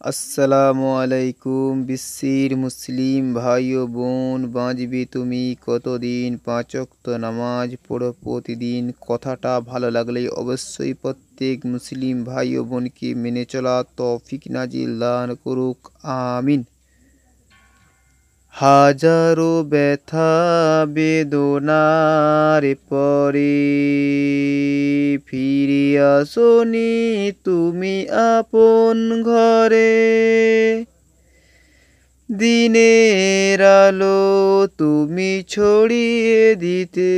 আসসালামু আলাইকুম বিশ্বের মুসলিম ভাই ও বোন। বাঁচবে তুমি কতদিন, 5 ওয়াক্ত নামাজ পড়ো প্রতিদিন। কথাটা ভালো লাগলে অবশ্যই প্রত্যেক মুসলিম ভাই ও বোনকে মেনে চলা তৌফিক নাজিল দান করুক, আমিন। হাজারো ব্যথা বেদনার পরে ফিরে আসনি তুমি আপন ঘরে। দিনের আলো তুমি ছড়িয়ে দিতে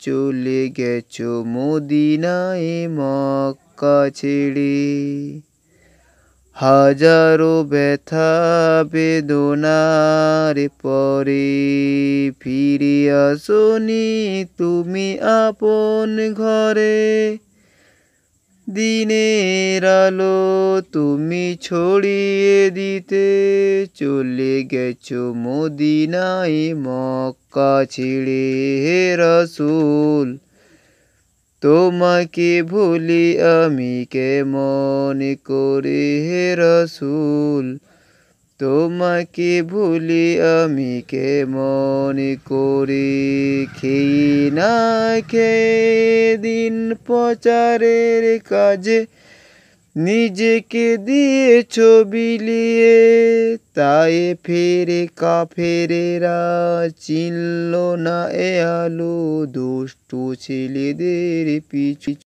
চলে গেছো মদিনায় মক্কা ছেড়ে। হাজারো ব্যথা বেদনার পরে ফিরে আসনি তুমি আপন ঘরে। দিনের আলো তুমি ছড়িয়ে দিতে চলে গেছো মদিনায় মক্কা ছেড়ে। হে রাসূল, তোমাকে ভুলি আমি কেমন করে। হে রাসূল, তোমাকে ভুলি আমি কেমন করে। খেয়ে না খেয়ে দিন প্রচারের কাজে নিজেকে দিয়েছো বিলিয়ে। তাই ফেরে কাফেরেরা চিনল না এ আলো দুষ্টু ছেলেদের পিছু।